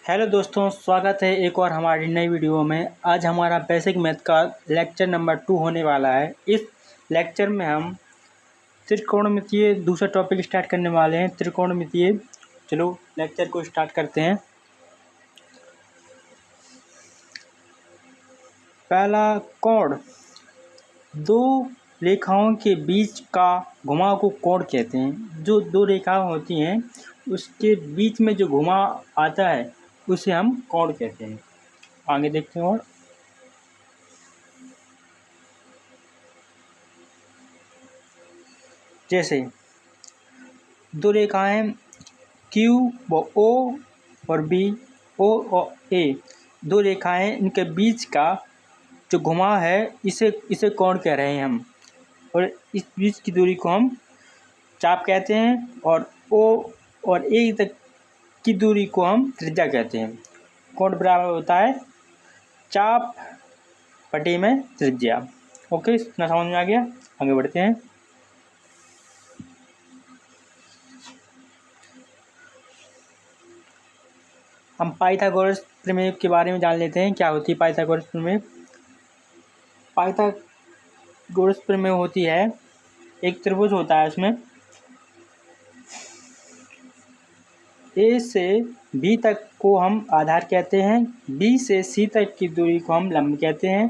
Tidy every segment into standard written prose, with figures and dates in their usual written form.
Hello दोस्तों, स्वागत है एक और हमारी नई वीडियो में। आज हमारा बेसिक मैथ का लेक्चर नंबर 2 होने वाला है। इस लेक्चर में हम त्रिकोणमितीय दूसरा टॉपिक स्टार्ट करने वाले हैं, त्रिकोणमितीय। चलो लेक्चर को स्टार्ट करते हैं। पहला, कोण। दो रेखाओं के बीच का घुमाव को कोण कहते हैं। जो दो रेखाएं होती हैं उसके बीच में जो घुमाव आता है उसे हम कोण कहते हैं। आगे देखते हैं। और जैसे दो रेखाएं Q व O और B, O और A, दो रेखाएं, इनके बीच का जो घुमाव है इसे कोण कह रहे हैं हम। और इस बीच की दूरी को हम चाप कहते हैं और O और A तक की दूरी को हम त्रिज्या कहते हैं। कोण बराबर होता है चाप बटे में त्रिज्या। ओके, इतना समझ में आ गया। आगे बढ़ते हैं। हम पाइथागोरस प्रमेय के बारे में जान लेते हैं। क्या होती है पाइथागोरस प्रमेय? पाइथागोरस प्रमेय होती है, एक त्रिभुज होता है, उसमें A से B तक को हम आधार कहते हैं, B से C तक की दूरी को हम लंब कहते हैं,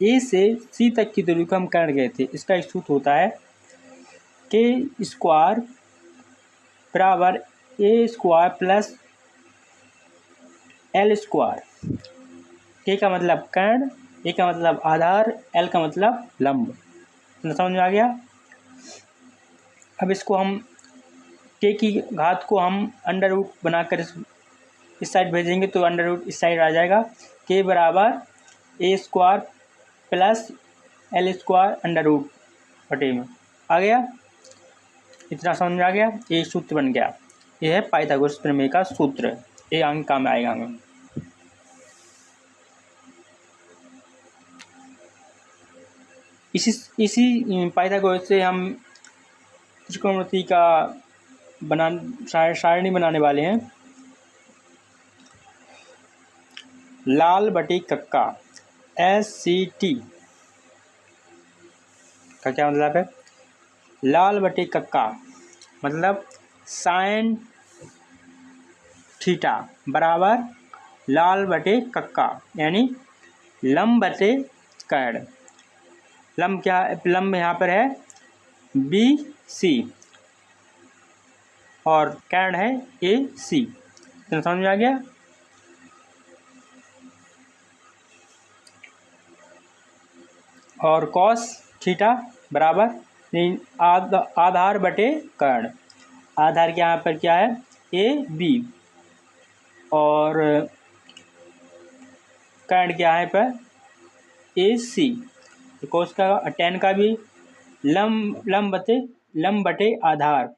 A से C तक की दूरी को हम कर्ण कहते हैं। इसका एक सूत्र होता है k² बराबर a² प्लस l²। k का मतलब कर्ण, a का मतलब आधार, l का मतलब लंब। समझ में आ गया। अब इसको हम k की घात को हम अंडर रूट बनाकर इस साइड भेजेंगे तो अंडर रूट इस साइड आ जाएगा। k बराबर a² plus l² under root बटे में आ गया। इतना समझ में आ गया। ये सूत्र बन गया। यह है पाइथागोरस प्रमेय का सूत्र। ये आगे काम आएगा हमें। इसी पाइथागोरस से हम त्रिकोणमिति का सारणी बनाने वाले हैं। लाल बटे कक्का, SCT का क्या मतलब है? लाल बटे कक्का मतलब साइन थीटा बराबर लाल बटे कक्का, यानी लंब बटे कर्ण। लंब क्या? लंब यहाँ पर है BC और कर्ण है AC। तो समझ में आ गया। और कॉस थीटा बराबर आधार बटे कर्ण। आधार के यहाँ पर क्या है? AB और कर्ण क्या है पर AC। कॉस का tan का भी लंब बटे आधार।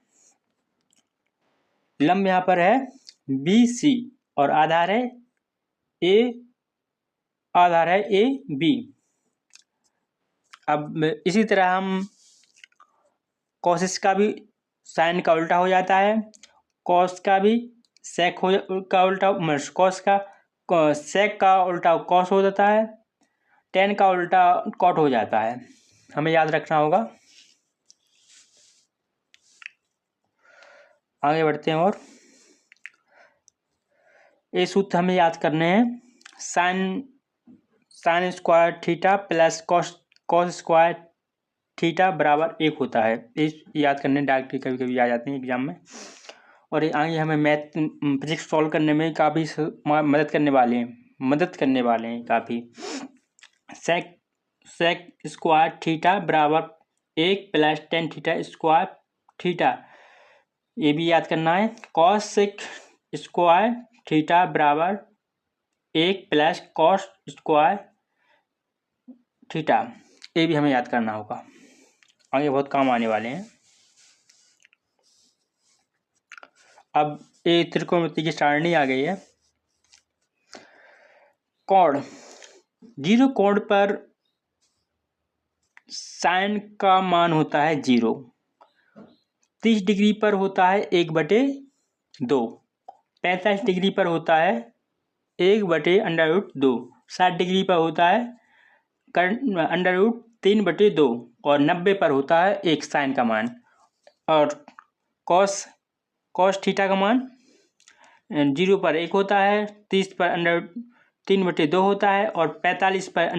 लंब यहाँ पर है BC और आधार है AB। अब इसी तरह हम कॉसिस का भी साइन का उल्टा हो जाता है, कॉस का भी सेक का उल्टा, कॉस का सेक का उल्टा कॉस हो जाता है, tan का उल्टा कॉट हो जाता है। हमें याद रखना होगा। आगे बढ़ते हैं। और ये सूत्र हमें याद करने हैं। Sine square theta plus cos square theta बराबर 1 होता है। इस याद करने डायरेक्टली कभी कभी आ जाते हैं एग्जाम में। और आगे हमें मैथ फिजिक्स सॉल्व करने में काफ़ी मदद करने वाले हैं काफ़ी। सेक स्क्वायर थीटा बराबर 1 plus tan theta square theta, ये भी याद करना है। कॉस सेक स्क्वायर थीटा बराबर 1 प्लस कॉस स्क्वायर थीटा, ये भी हमें याद करना होगा। आगे बहुत काम आने वाले हैं। अब ये त्रिकोणमिति की सारणी आ गई है। कोण, 0 कोण पर साइन का मान होता है 0। 30 डिग्री पर होता है 1/2, 45 डिग्री पर होता है 1/√2। 60 डिग्री पर होता है √3/2 और 90 पर होता है 1 साइन का मान। और कॉस थीटा का मान 0 पर 1 होता है, 30 पर √3/2 होता है और 45 पर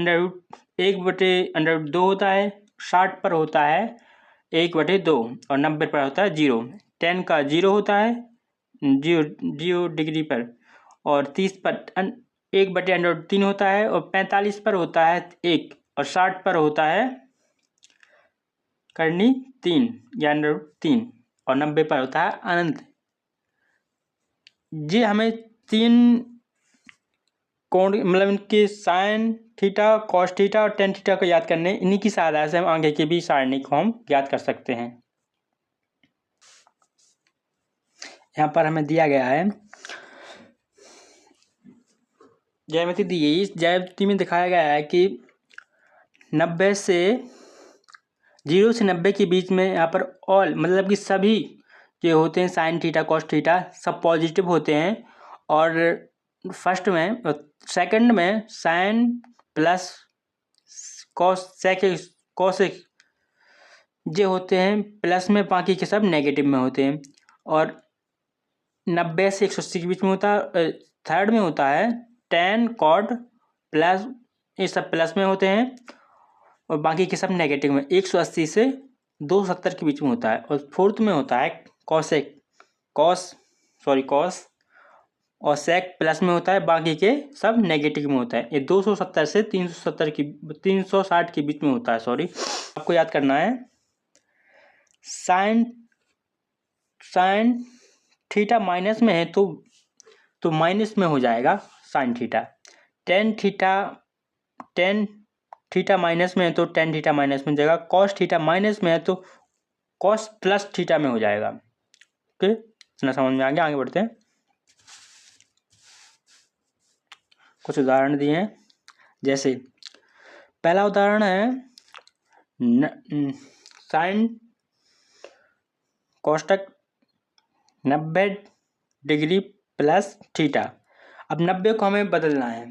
√1/√2 होता है, 60 पर होता है 1/2 और 90 पर होता है 0। 10 का 0 होता है 0 डिग्री पर और 30 पर 1/√3 होता है और 45 पर होता है 1 और 60 पर होता है करनी 3 या √3 और 90 पर होता है अनंत। ये हमें 3 कोण मतलब इनके साइन थीटा, कॉस थीटा और टेन थीटा को याद करने, इन्हीं की सहायता से हम आगे की भी सारणी को हम याद कर सकते हैं। यहाँ पर हमें दिया गया है ज्यामिति दी गई। इस ज्यामिति में दिखाया गया है कि 0 से 90 के बीच में यहाँ पर ऑल मतलब कि सभी जो होते हैं साइन थीटा कॉस थीटा सब पॉजिटिव होते हैं। और सेकंड में साइन प्लस कॉस जो होते हैं प्लस में, बाकी के सब नेगेटिव में होते हैं। और 90 से 180 के बीच में होता है। थर्ड में होता है टेन कॉट प्लस, ये सब प्लस में होते हैं और बाकी के सब नेगेटिव में। 180 से 270 के बीच में होता है। और फोर्थ में होता है कॉस और सेक प्लस में होता है, बाकी के सब नेगेटिव में होता है। ये 270 से 360 के बीच में होता है। आपको याद करना है साइन थीटा माइनस में है तो माइनस में हो जाएगा sine theta. Tan theta minus में है तो टेन थीटा माइनस में हो जाएगा। कॉस थीटा माइनस में है तो कॉस प्लस थीटा में हो जाएगा। ओके, इतना समझ में आ गया। आगे बढ़ते हैं। कुछ उदाहरण दिए हैं, जैसे पहला उदाहरण है साइन कोष्टक 90 डिग्री प्लस थीटा। अब 90 को हमें बदलना है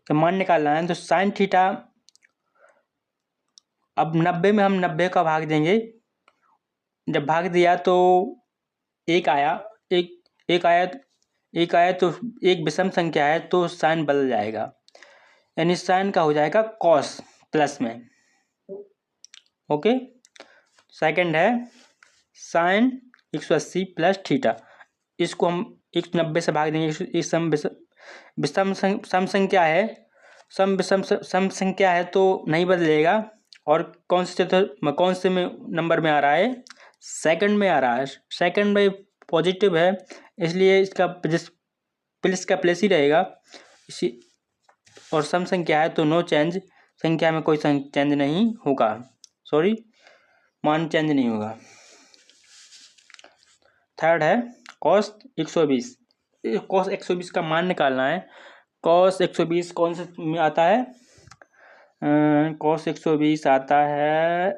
तो मान निकालना है। तो साइन थीटा, अब 90 में हम 90 का भाग देंगे। जब भाग दिया तो एक आया तो एक विषम संख्या है तो साइन बदल जाएगा, यानी साइन का हो जाएगा कॉस प्लस में। ओके, सेकंड है साइन 180 प्लस थीटा। इसको हम 190 से भाग देंगे। इस सम संख्या है, सम संख्या है तो नहीं बदलेगा। और कौन से में नंबर में आ रहा है? सेकंड में आ रहा है। सेकंड में पॉजिटिव है इसलिए इसका प्लस का प्लस ही रहेगा। और सम संख्या है तो नो चेंज, संख्या में कोई चेंज नहीं होगा, मान चेंज नहीं होगा। थर्ड है कॉस 120। कॉस 120 का मान निकालना है। कॉस 120 कौन से में आता है? कॉस 120 आता है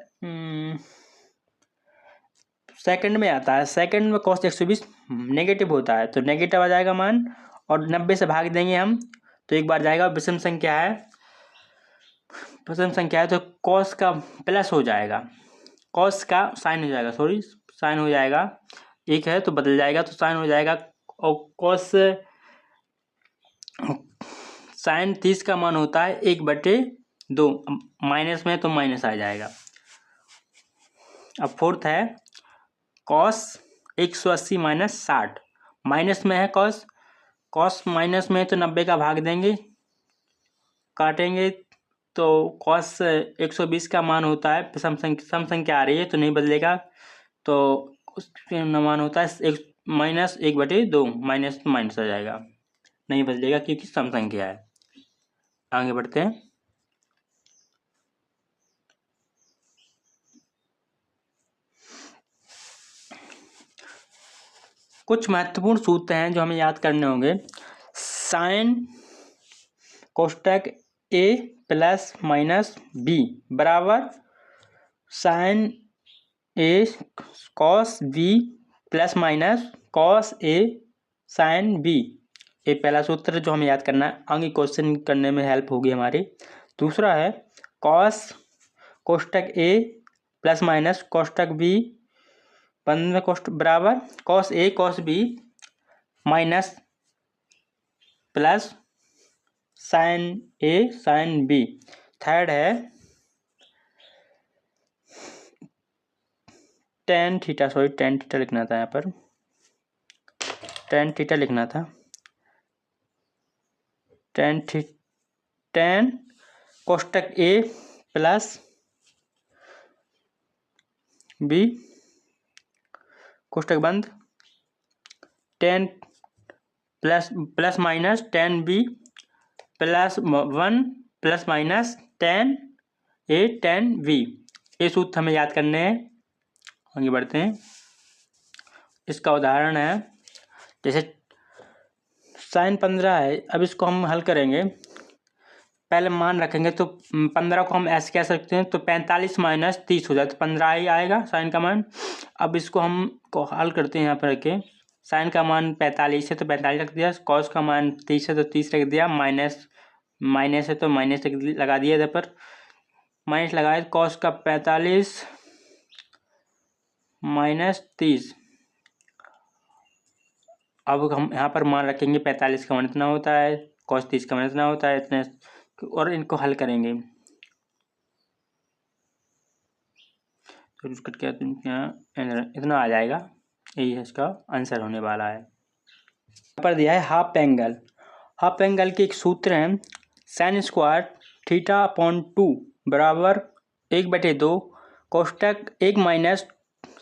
सेकंड में आता है। सेकंड में कॉस 120 नेगेटिव होता है तो नेगेटिव आ जाएगा मान। और 90 से भाग देंगे हम तो एक बार जाएगा। विषम संख्या है तो कॉस का प्लस हो जाएगा, कॉस का साइन हो जाएगा, साइन हो जाएगा। एक है तो बदल जाएगा तो साइन हो जाएगा। और कॉस साइन 30 का मान होता है 1/2, माइनस में तो माइनस आ जाएगा। अब फोर्थ है कॉस 180 माइनस 60। माइनस में है कॉस माइनस में है तो 90 का भाग देंगे, काटेंगे तो कॉस 120 का मान होता है, सम संख्या आ रही है तो नहीं बदलेगा। तो उसका मान होता है माइनस 1/2, माइनस आ जाएगा, नहीं बदलेगा क्योंकि सम संख्या है। आगे बढ़ते हैं। कुछ महत्वपूर्ण सूत्र हैं जो हमें याद करने होंगे। साइन कोष्टक ए प्लस माइनस बी बराबर sine A cos B plus minus cos A sine B. ये पहला सूत्र जो हमें याद करना है, आगे क्वेश्चन करने में हेल्प होगी हमारी। दूसरा है कॉस कोष्टक ए प्लस माइनस कोष्टक बी बंद में कोष्टक बराबर cos A cos B minus plus sine A sine B. Third है tan theta, sorry tan theta लिखना था, यहाँ पर टेन थीटा लिखना था, टेन कोष्टक ए प्लस बी कोष्टक बंद tan plus minus tan B plus 1 plus minus tan A tan B. ये सूत्र हमें याद करने हैं। आगे बढ़ते हैं। इसका उदाहरण है जैसे साइन 15 है, अब इसको हम हल करेंगे। पहले मान रखेंगे तो 15 को हम ऐसे कह सकते हैं, तो 45 माइनस 30 हो जाए तो 15 ही आएगा साइन का मान। अब इसको हम हल करते हैं। यहाँ पर रखे साइन का मान 45 है तो 45 रख दिया, कॉस का मान 30 है तो 30 रख दिया, माइनस है तो माइनस लगा दिया, इधर पर माइनस लगाए, कॉस का 45 माइनस 30। अब हम यहाँ पर मान रखेंगे 45 का मान इतना होता है, कॉस 30 का मान इतना होता है, इतने, और इनको हल करेंगे तो इतना आ जाएगा। यही है इसका आंसर होने वाला है। यहाँ पर दिया है हाफ एंगल। हाफ एंगल के एक सूत्र है साइन स्क्वायर थीटा अपॉन 2 बराबर 1/2 कोष्टक 1 माइनस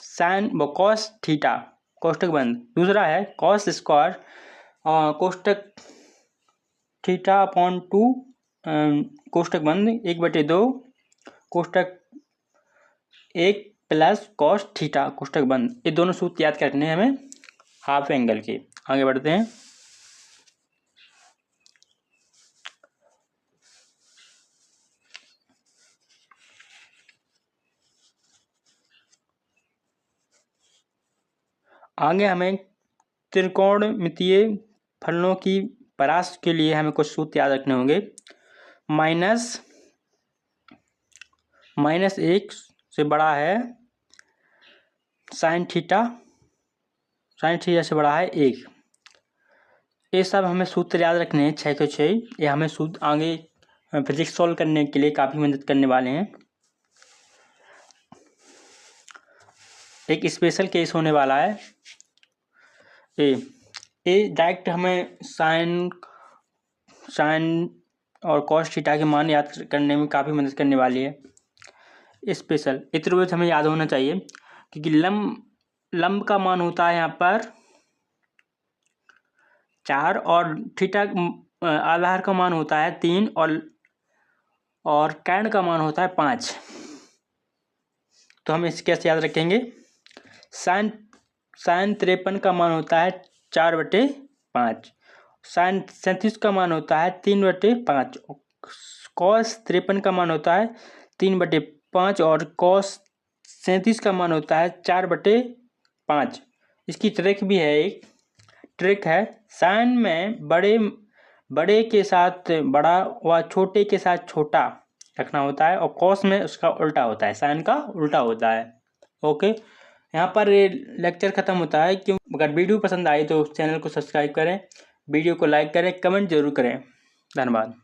साइन कॉस थीटा कोष्टक बंद। दूसरा है कॉस स्क्वायर कोष्टक थीटा अपॉन 2 कोष्टक बंद 1/2 कोष्टक 1 प्लस कॉस थीटा कोष्टक बंद। ये दोनों सूत्र याद करने हैं हमें हाफ एंगल के। आगे बढ़ते हैं। आगे हमें त्रिकोणमितीय फलनों की परास के लिए हमें कुछ सूत्र याद रखने होंगे। माइनस 1 से बड़ा है साइन थीटा से बड़ा है 1। ये सब हमें सूत्र याद रखने हैं 6 के 6। ये हमें सूत्र आगे फिजिक्स सॉल्व करने के लिए काफ़ी मदद करने वाले हैं। एक स्पेशल केस होने वाला है ए डायरेक्ट हमें साइन और कॉस थीटा के मान याद करने में काफ़ी मदद करने वाली है। स्पेशल इतना हमें याद होना चाहिए क्योंकि लंब का मान होता है यहाँ पर 4 और थीटा आधार का मान होता है 3 और कर्ण का मान होता है 5। तो हम इसे कैसे याद रखेंगे? साइन 53 का मान होता है 4/5, साइन 37 का मान होता है 3/5, कॉस 53 का मान होता है 3/5 और कॉस 37 का मान होता है 4/5। इसकी ट्रिक भी है, एक ट्रिक है साइन में बड़े के साथ बड़ा व छोटे के साथ छोटा रखना होता है और कॉस में उसका उल्टा होता है, साइन का उल्टा होता है। ओके, यहाँ पर ये लेक्चर ख़त्म होता है। क्यों? अगर वीडियो पसंद आई तो चैनल को सब्सक्राइब करें, वीडियो को लाइक करें, कमेंट जरूर करें। धन्यवाद।